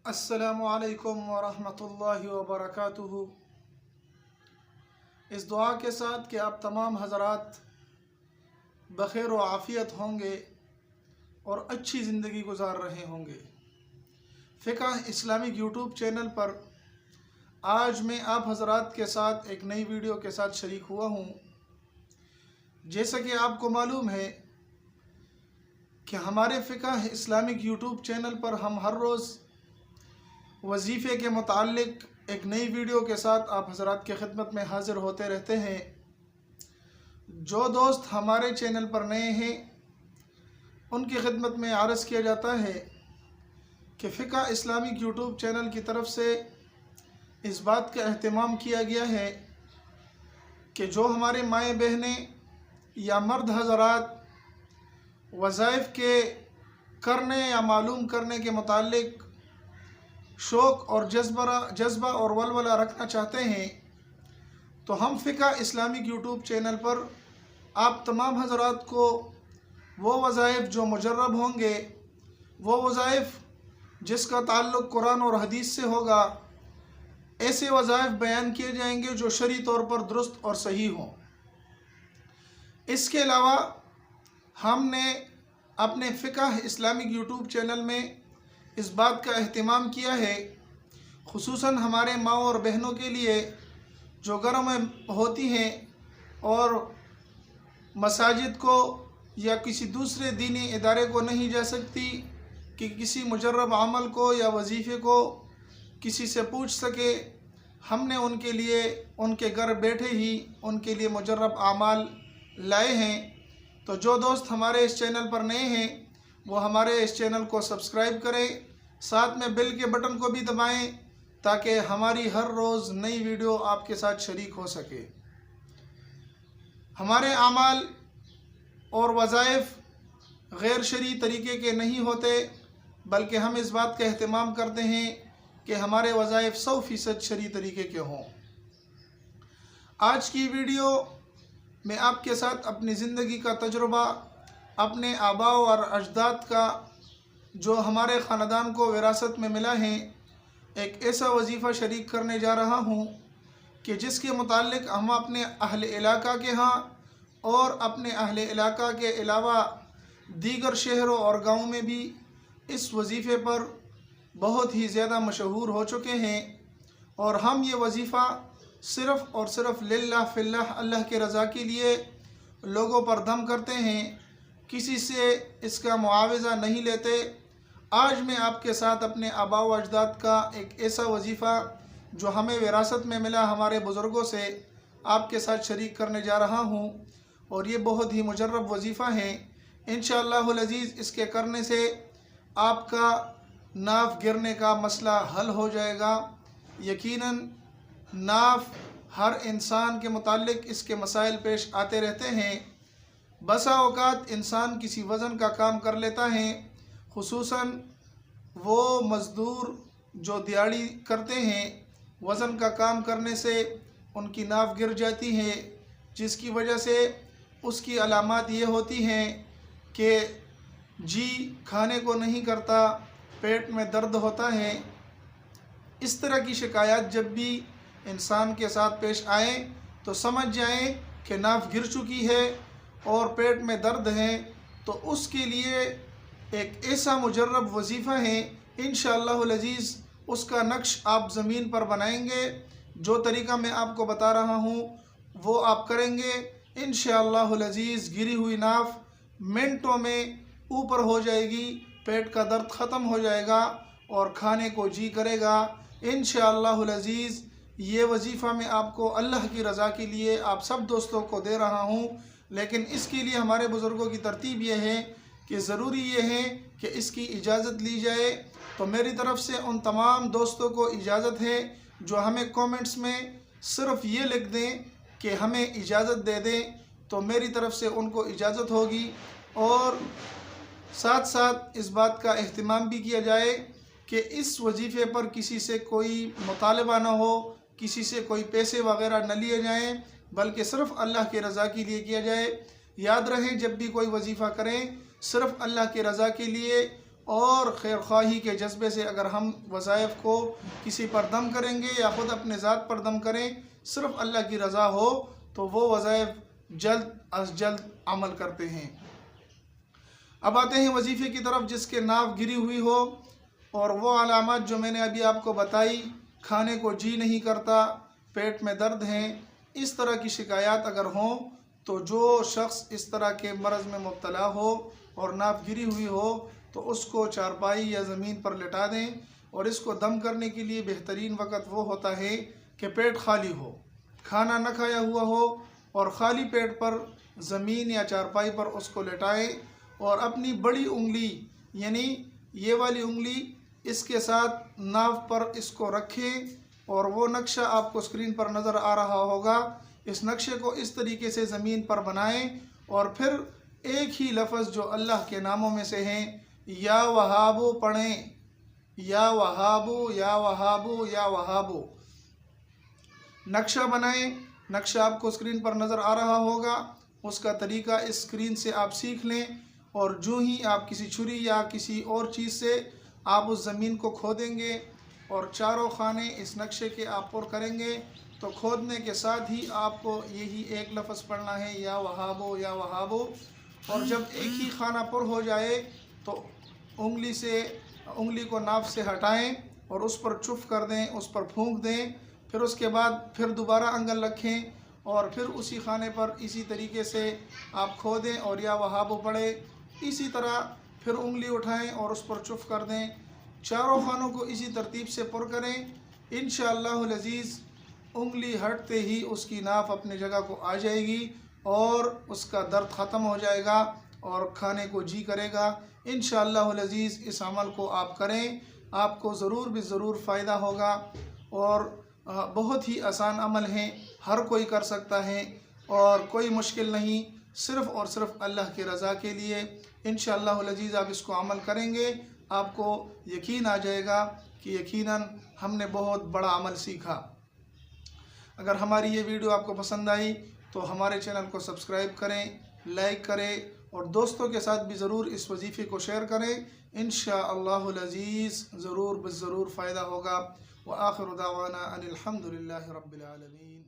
السلام علیکم ورحمۃ اللہ وبرکاتہ۔ اس دعا کے ساتھ کہ آپ تمام حضرات بخیر و عافیت ہوں گے اور اچھی زندگی گزار رہے ہوں گے۔ فقہ اسلامک یوٹیوب چینل پر آج میں آپ حضرات کے ساتھ ایک نئی ویڈیو کے ساتھ شریک ہوا ہوں۔ جیسا کہ آپ کو معلوم ہے کہ ہمارے فقہ اسلامک یوٹیوب چینل پر ہم ہر روز وظیفے کے متعلق ایک نئی ویڈیو کے ساتھ آپ حضرات کے خدمت میں حاضر ہوتے رہتے ہیں۔ جو دوست ہمارے چینل پر نئے ہیں ان کی خدمت میں عرض کیا جاتا ہے کہ فقہ اسلامک یوٹیوب چینل کی طرف سے اس بات کا اہتمام کیا گیا ہے کہ جو ہمارے مائیں بہنیں یا مرد حضرات وظائف کے کرنے یا معلوم کرنے کے متعلق شوق اور جذبہ اور ولولہ رکھنا چاہتے ہیں تو ہم فقہ اسلامک یوٹیوب چینل پر آپ تمام حضرات کو وہ وظائف جو مجرب ہوں گے، وہ وظائف جس کا تعلق قرآن اور حدیث سے ہوگا، ایسے وظائف بیان کیے جائیں گے جو شرعی طور پر درست اور صحیح ہوں۔ اس کے علاوہ ہم نے اپنے فقہ اسلامک یوٹیوب چینل میں اس بات کا اہتمام کیا ہے، خصوصاً ہمارے ماں اور بہنوں کے لیے جو گھروں میں ہوتی ہیں اور مساجد کو یا کسی دوسرے دینی ادارے کو نہیں جا سکتی کہ کسی مجرب عمل کو یا وظیفے کو کسی سے پوچھ سکے، ہم نے ان کے لیے ان کے گھر بیٹھے ہی ان کے لیے مجرب اعمال لائے ہیں۔ تو جو دوست ہمارے اس چینل پر نئے ہیں وہ ہمارے اس چینل کو سبسکرائب کریں، ساتھ میں بیل کے بٹن کو بھی دبائیں تاکہ ہماری ہر روز نئی ویڈیو آپ کے ساتھ شریک ہو سکے۔ ہمارے اعمال اور وظائف غیر شرعی طریقے کے نہیں ہوتے، بلکہ ہم اس بات کا اہتمام کرتے ہیں کہ ہمارے وظائف 100% شرعی طریقے کے ہوں۔ آج کی ویڈیو میں آپ کے ساتھ اپنی زندگی کا تجربہ، اپنے آباء اور اجداد کا جو ہمارے خاندان کو وراثت میں ملا ہے، ایک ایسا وظیفہ شریک کرنے جا رہا ہوں کہ جس کے متعلق ہم اپنے اہل علاقہ کے ہاں اور اپنے اہل علاقہ کے علاوہ دیگر شہروں اور گاؤں میں بھی اس وظیفے پر بہت ہی زیادہ مشہور ہو چکے ہیں، اور ہم یہ وظیفہ صرف اور صرف للہ فی اللہ اللہ کے رضا کے لیے لوگوں پر دم کرتے ہیں، کسی سے اس کا معاوضہ نہیں لیتے۔ آج میں آپ کے ساتھ اپنے آباء و اجداد کا ایک ایسا وظیفہ جو ہمیں وراثت میں ملا ہمارے بزرگوں سے، آپ کے ساتھ شریک کرنے جا رہا ہوں، اور یہ بہت ہی مجرب وظیفہ ہے۔ انشاءاللہ العزیز اس کے کرنے سے آپ کا ناف گرنے کا مسئلہ حل ہو جائے گا۔ یقیناً ناف ہر انسان کے متعلق اس کے مسائل پیش آتے رہتے ہیں۔ بسا اوقات انسان کسی وزن کا کام کر لیتا ہے، خصوصاً وہ مزدور جو دیہڑی کرتے ہیں، وزن کا کام کرنے سے ان کی ناف گر جاتی ہے، جس کی وجہ سے اس کی علامات یہ ہوتی ہیں کہ جی کھانے کو نہیں کرتا، پیٹ میں درد ہوتا ہے۔ اس طرح کی شکایات جب بھی انسان کے ساتھ پیش آئیں تو سمجھ جائیں کہ ناف گر چکی ہے اور پیٹ میں درد ہے، تو اس کے لیے ایک ایسا مجرب وظیفہ ہے۔ انشاءاللہ العزیز اس کا نقش آپ زمین پر بنائیں گے، جو طریقہ میں آپ کو بتا رہا ہوں وہ آپ کریں گے، انشاءاللہ العزیز گری ہوئی ناف منٹوں میں اوپر ہو جائے گی، پیٹ کا درد ختم ہو جائے گا اور کھانے کو جی کرے گا۔ انشاءاللہ العزیز یہ وظیفہ میں آپ کو اللہ کی رضا کے لیے آپ سب دوستوں کو دے رہا ہوں، لیکن اس کے لیے ہمارے بزرگوں کی ترتیب یہ ہے کہ ضروری یہ ہے کہ اس کی اجازت لی جائے۔ تو میری طرف سے ان تمام دوستوں کو اجازت ہے جو ہمیں کومنٹس میں صرف یہ لکھ دیں کہ ہمیں اجازت دے دیں، تو میری طرف سے ان کو اجازت ہوگی، اور ساتھ ساتھ اس بات کا اہتمام بھی کیا جائے کہ اس وظیفے پر کسی سے کوئی مطالبہ نہ ہو، کسی سے کوئی پیسے وغیرہ نہ لیے جائیں، بلکہ صرف اللہ کے رضا کے لیے کیا جائے۔ یاد رہے جب بھی کوئی وظیفہ کریں صرف اللہ کے رضا کے لیے، اور خیر خواہی کے جذبے سے اگر ہم وظائف کو کسی پر دم کریں گے یا خود اپنے ذات پر دم کریں، صرف اللہ کی رضا ہو تو وہ وظائف جلد از جلد عمل کرتے ہیں۔ اب آتے ہیں وظیفے کی طرف جس کے ناف گری ہوئی ہو، اور وہ علامات جو میں نے ابھی آپ کو بتائی، کھانے کو جی نہیں کرتا، پیٹ میں درد ہیں، اس طرح کی شکایات اگر ہوں تو جو شخص اس طرح کے مرض میں مبتلا ہو اور ناف گری ہوئی ہو تو اس کو چارپائی یا زمین پر لٹا دیں، اور اس کو دم کرنے کے لیے بہترین وقت وہ ہوتا ہے کہ پیٹ خالی ہو، کھانا نہ کھایا ہوا ہو، اور خالی پیٹ پر زمین یا چارپائی پر اس کو لٹائیں، اور اپنی بڑی انگلی یعنی یہ والی انگلی اس کے ساتھ ناف پر اس کو رکھیں، اور وہ نقشہ آپ کو اسکرین پر نظر آ رہا ہوگا، اس نقشے کو اس طریقے سے زمین پر بنائیں، اور پھر ایک ہی لفظ جو اللہ کے ناموں میں سے ہیں، یا وہابو پڑھیں، یا وہابو یا وہابو یا وہابو، نقشہ بنائیں۔ نقشہ آپ کو اسکرین پر نظر آ رہا ہوگا، اس کا طریقہ اس اسکرین سے آپ سیکھ لیں، اور جو ہی آپ کسی چھری یا کسی اور چیز سے آپ اس زمین کو کھودیں گے اور چاروں خانے اس نقشے کے آپ پر کریں گے، تو کھودنے کے ساتھ ہی آپ کو یہی ایک لفظ پڑھنا ہے، یا وہابو یا وہابو، اور جب ایک ہی خانہ پر ہو جائے تو انگلی کو ناف سے ہٹائیں اور اس پر چف کر دیں، اس پر پھونک دیں، پھر اس کے بعد پھر دوبارہ انگل رکھیں اور پھر اسی خانے پر اسی طریقے سے آپ کھودیں اور یا وہابو پڑھیں، اسی طرح پھر انگلی اٹھائیں اور اس پر چف کر دیں، چاروں خانوں کو اسی ترتیب سے پر کریں۔ انشاءاللہ العزیز انگلی ہٹتے ہی اس کی ناف اپنی جگہ کو آ جائے گی اور اس کا درد ختم ہو جائے گا اور کھانے کو جی کرے گا۔ انشاءاللہ العزیز اس عمل کو آپ کریں، آپ کو ضرور بھی ضرور فائدہ ہوگا، اور بہت ہی آسان عمل ہیں، ہر کوئی کر سکتا ہے اور کوئی مشکل نہیں، صرف اور صرف اللہ کی رضا کے لیے۔ انشاءاللہ العزیز آپ اس کو عمل کریں گے، آپ کو یقین آ جائے گا کہ یقیناً ہم نے بہت بڑا عمل سیکھا۔ اگر ہماری یہ ویڈیو آپ کو پسند آئی تو ہمارے چینل کو سبسکرائب کریں، لائک کریں، اور دوستوں کے ساتھ بھی ضرور اس وظیفے کو شیئر کریں۔ انشاءاللہ العزیز ضرور فائدہ ہوگا۔ وآخر دعوانا ان الحمد للہ رب العالمین۔